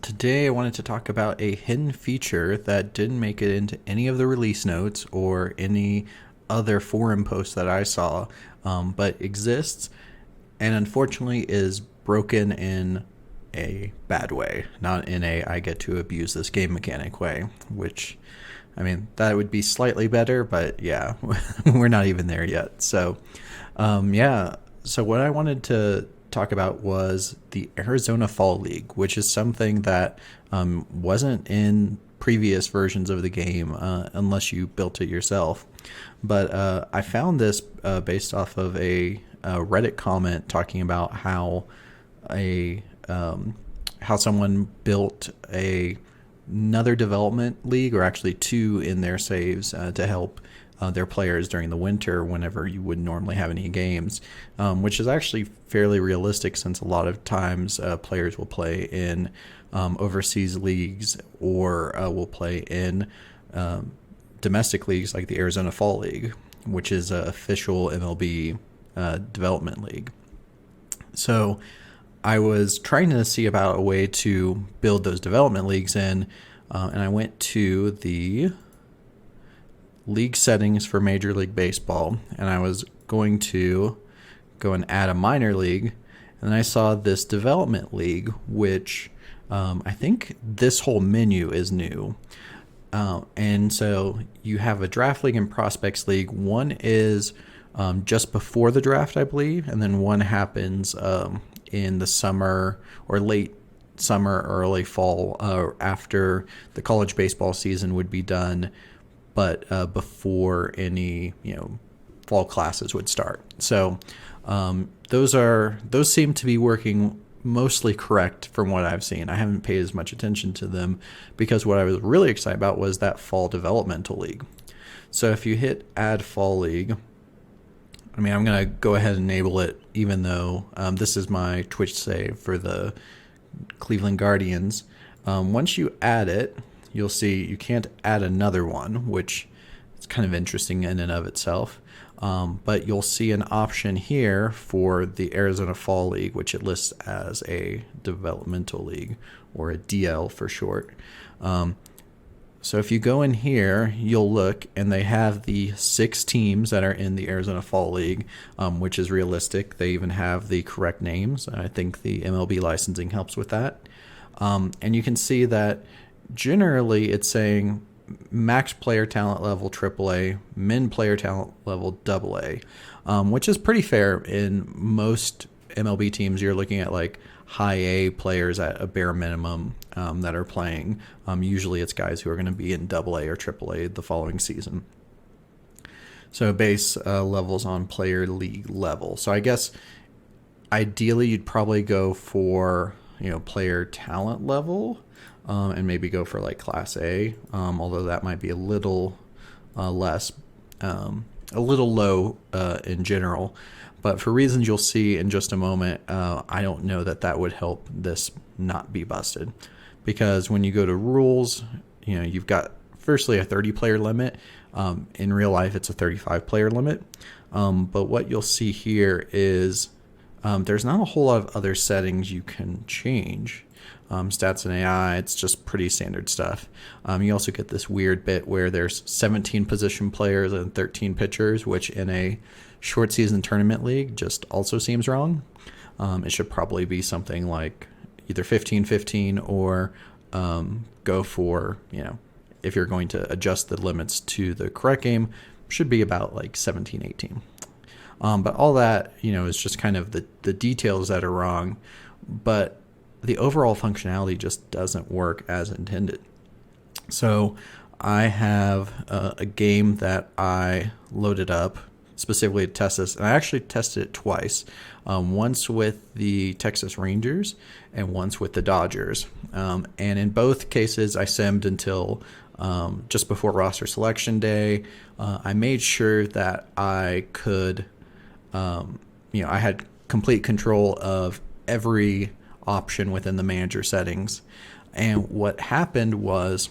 Today I wanted to talk about a hidden feature that didn't make it into any of the release notes or any other forum posts that I saw, but exists and unfortunately is broken in a bad way, not in a I get to abuse this game mechanic way, which, I mean, that would be slightly better, but yeah, we're not even there yet. So what I wanted to talk about was the Arizona Fall League, which is something that wasn't in previous versions of the game unless you built it yourself. But I found this based off of a Reddit comment talking about a how someone built another development league, or actually two in their saves, to help their players during the winter whenever you wouldn't normally have any games, which is actually fairly realistic since a lot of times players will play in overseas leagues or will play in domestic leagues like the Arizona Fall League, which is an official MLB development league. So I was trying to see about a way to build those development leagues in, and I went to the league settings for Major League Baseball, and I was going to go and add a minor league, and I saw this development league, which I think this whole menu is new. And so you have a draft league and prospects league. One is just before the draft, I believe, and then one happens in the summer or late summer, early fall, after the college baseball season would be done, but before any fall classes would start. So those seem to be working mostly correct from what I've seen. I haven't paid as much attention to them because what I was really excited about was that fall developmental league. So if you hit add fall league, I mean, I'm going to go ahead and enable it, even though this is my Twitch save for the Cleveland Guardians. Once you add it, you'll see you can't add another one, which is kind of interesting in and of itself. But you'll see an option here for the Arizona Fall League, which it lists as a developmental league, or a DL for short. So if you go in here, you'll look, and they have the 6 teams that are in the Arizona Fall League, which is realistic. They even have the correct names. I think the MLB licensing helps with that. And you can see that generally it's saying max player talent level AAA, min player talent level AA, which is pretty fair. In most MLB teams, you're looking at like high A players at a bare minimum that are playing. Usually it's guys who are going to be in AA or AAA the following season. So base levels on player league level. So I guess ideally you'd probably go for player talent level, and maybe go for like Class A, although that might be a little less, a little low in general. But for reasons you'll see in just a moment, I don't know that would help this not be busted. Because when you go to rules, you've got firstly a 30-player limit. In real life, it's a 35-player limit. But what you'll see here is there's not a whole lot of other settings you can change. Stats and AI, it's just pretty standard stuff. You also get this weird bit where there's 17 position players and 13 pitchers, which in a short season tournament league just also seems wrong. It should probably be something like either 15-15 or go for, if you're going to adjust the limits to the correct game, should be about like 17-18. But all that, is just kind of the details that are wrong. But the overall functionality just doesn't work as intended. So I have a game that I loaded up specifically to test this, and I actually tested it twice, once with the Texas Rangers and once with the Dodgers. And in both cases, I simmed until just before roster selection day. I made sure that I could, I had complete control of every option within the manager settings. And what happened was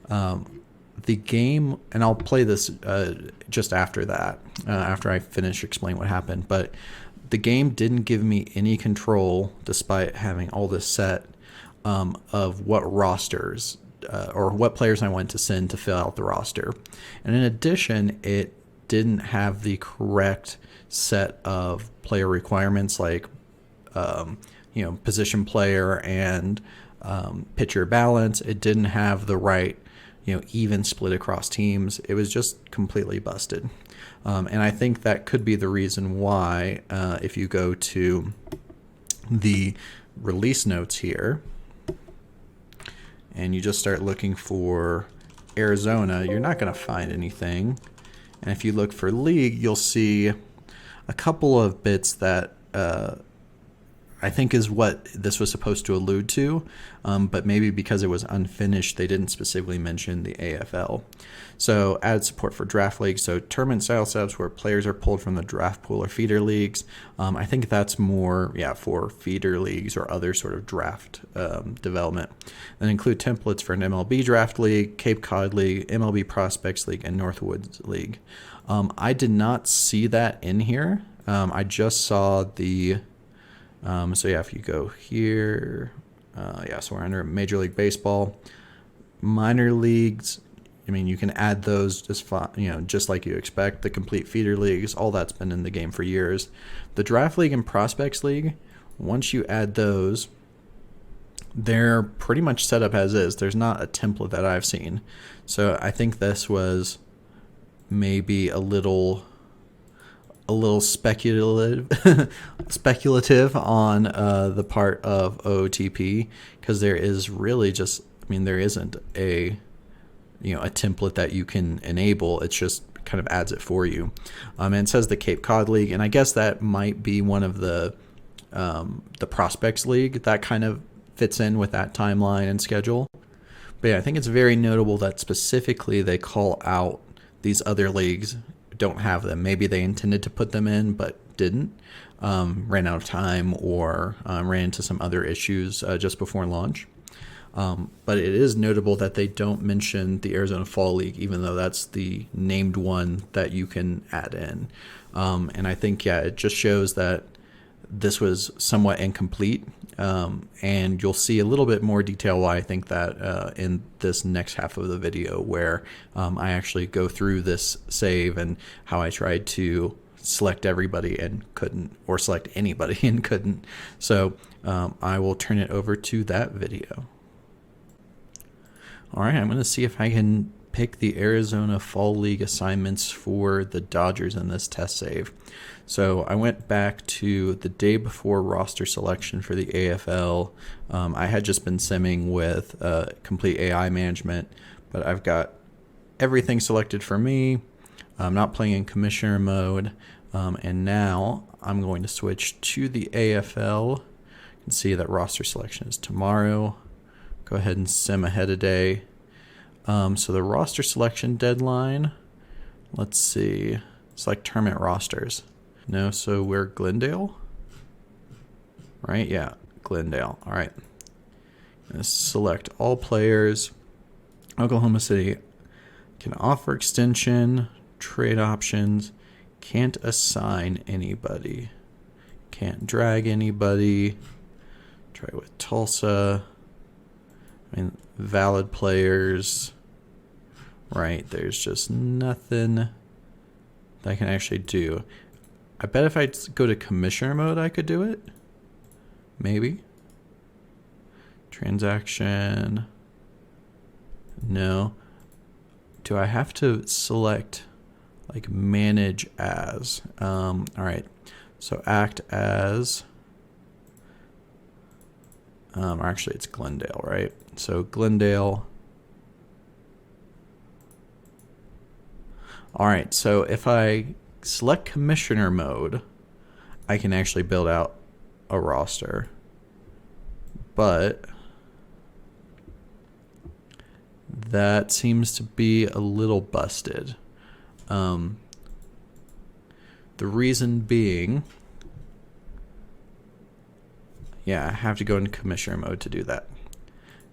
the game, and I'll play this just after that, after I finish explaining what happened, but the game didn't give me any control despite having all this set of what rosters or what players I wanted to send to fill out the roster. And in addition, it didn't have the correct set of player requirements like position player and pitcher balance. It didn't have the right even split across teams. It was just completely busted. And I think that could be the reason why if you go to the release notes here and you just start looking for Arizona, you're not going to find anything. And if you look for league, you'll see a couple of bits that I think is what this was supposed to allude to, but maybe because it was unfinished, they didn't specifically mention the AFL. So add support for draft leagues, so tournament-style setups where players are pulled from the draft pool or feeder leagues. I think that's more, for feeder leagues or other sort of draft development. And include templates for an MLB draft league, Cape Cod League, MLB Prospects League, and Northwoods League. I did not see that in here. I just saw the... if you go here, so we're under Major League Baseball. Minor leagues, you can add those just like you expect. The complete feeder leagues, all that's been in the game for years. The Draft League and Prospects League, once you add those, they're pretty much set up as is. There's not a template that I've seen. So I think this was maybe a little speculative on the part of OOTP, because there is really just there isn't a template that you can enable. It's just kind of adds it for you. And it says the Cape Cod League, and I guess that might be one of the Prospects League that kind of fits in with that timeline and schedule. But I think it's very notable that specifically they call out these other leagues don't have them. Maybe they intended to put them in but didn't, ran out of time, or ran into some other issues just before launch. But it is notable that they don't mention the Arizona Fall League, even though that's the named one that you can add in. And I think, it just shows that this was somewhat incomplete. And you'll see a little bit more detail why I think that in this next half of the video, where I actually go through this save and how I tried to select everybody and couldn't, or select anybody and couldn't. So I will turn it over to that video. All right, I'm going to see if I can pick the Arizona Fall League assignments for the Dodgers in this test save. So I went back to the day before roster selection for the AFL. I had just been simming with complete AI management, but I've got everything selected for me. I'm not playing in commissioner mode, and now I'm going to switch to the AFL. You can see that roster selection is tomorrow. Go ahead and sim ahead a day. So the roster selection deadline, let's see, select tournament rosters. No, so we're Glendale, right? Yeah, Glendale. All right. Select all players. Oklahoma City can offer extension, trade options, can't assign anybody, can't drag anybody. Try with Tulsa. Valid players, right? There's just nothing that I can actually do. I bet if I go to commissioner mode, I could do it. Maybe. Transaction. No. Do I have to select like manage as? All right. So act as. Or actually, it's Glendale, right? So Glendale. All right. So if I select commissioner mode, I can actually build out a roster. But that seems to be a little busted. The reason being, I have to go into commissioner mode to do that.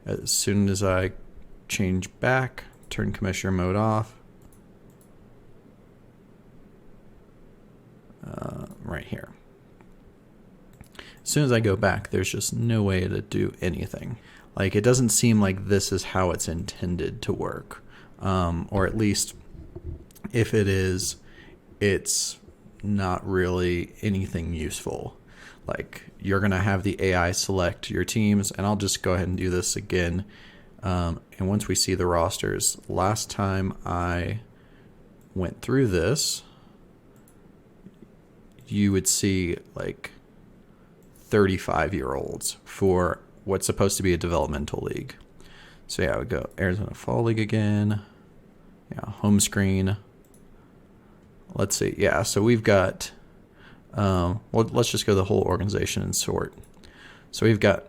As soon as I change back, turn commissioner mode off, right here. as soon as I go back, there's just no way to do anything. Like, it doesn't seem like this is how it's intended to work. Or at least if it is, it's not really anything useful. Like, you're going to have the AI select your teams, and I'll just go ahead and do this again. And once we see the rosters, last time I went through this, you would see like 35-year-olds for what's supposed to be a developmental league. So yeah, I would go Arizona Fall League again. Yeah, home screen. Let's see. Yeah, so we've got, well, let's just go the whole organization and sort. So we've got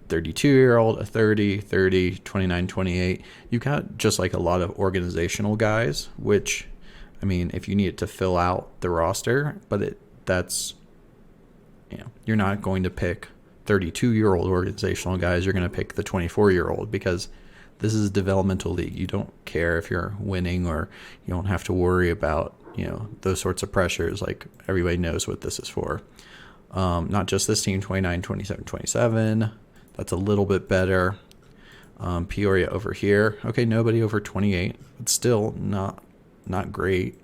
32-year-old, a 30, 29, 28. You've got just like a lot of organizational guys, which, I mean, if you need to fill out the roster, but that's, you know, you're not going to pick 32-year-old organizational guys. You're going to pick the 24-year-old because this is a developmental league. You don't care if you're winning, or you don't have to worry about, you know, those sorts of pressures. Like, everybody knows what this is for. Not just this team, 29, 27, 27. That's a little bit better. Peoria over here. Okay, nobody over 28, but still not great.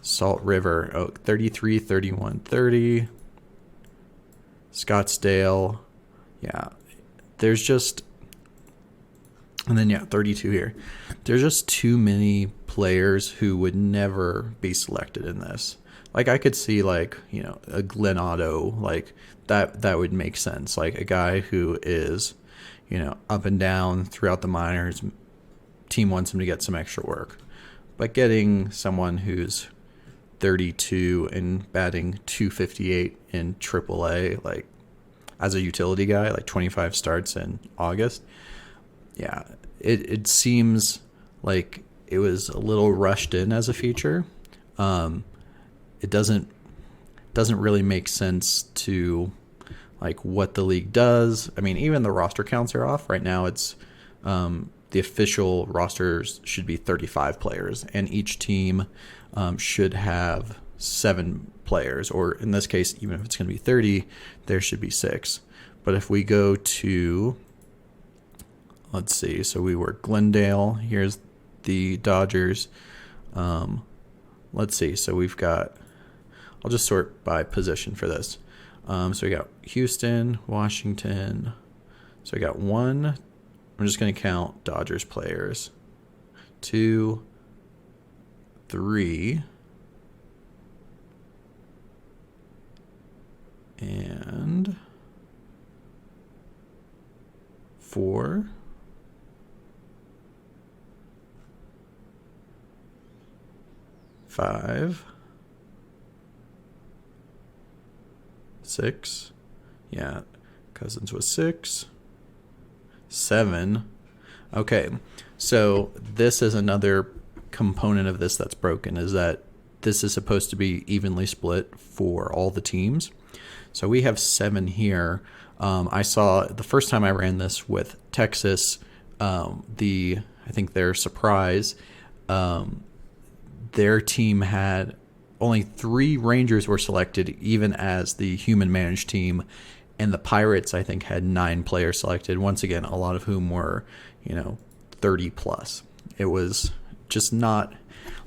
Salt River, 33, 31, 30. Scottsdale. Yeah, there's just, and then, yeah, 32 here. There's just too many players who would never be selected in this. Like, I could see, like, you know, a Glen Otto, like, that would make sense. Like, a guy who is, you know, up and down throughout the minors, team wants him to get some extra work. But getting someone who's 32 and batting 258 in AAA, like, as a utility guy, like 25 starts in August, yeah, it seems like it was a little rushed in as a feature. It doesn't really make sense to, like, what the league does. I mean, even the roster counts are off. Right now it's the official rosters should be 35 players, and each team should have 7 players, or in this case, even if it's going to be 30, there should be 6. But if we go to, let's see, so we were Glendale, here's the Dodgers. Let's see, so we've got, I'll just sort by position for this. So we got Houston, Washington. So we got 1, I'm just going to count Dodgers players. 2, 3, and 4, 5, 6. Yeah, Cousins was 6. 7. Okay, so this is another component of this that's broken, is that this is supposed to be evenly split for all the teams. So we have 7 here. I saw the first time I ran this with Texas, I think their surprise, their team had only 3 Rangers were selected, even as the human managed team, and the Pirates, I think, had 9 players selected. Once again, a lot of whom were, 30 plus. It was just not,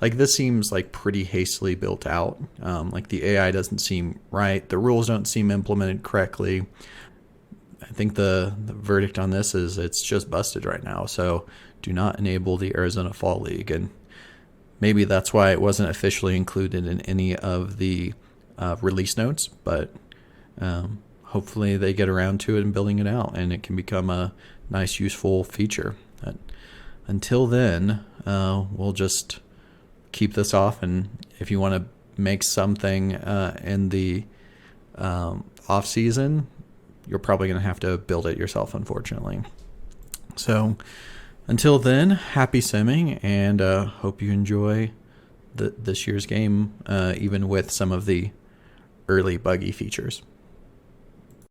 like, this seems like pretty hastily built out. Like, the AI doesn't seem right. The rules don't seem implemented correctly. I think the verdict on this is it's just busted right now. So do not enable the Arizona Fall League. And maybe that's why it wasn't officially included in any of the release notes. But hopefully they get around to it and building it out, and it can become a nice, useful feature. But until then, we'll just keep this off. And if you want to make something in the off season, you're probably going to have to build it yourself, unfortunately. So until then, happy simming, and hope you enjoy this year's game, even with some of the early buggy features.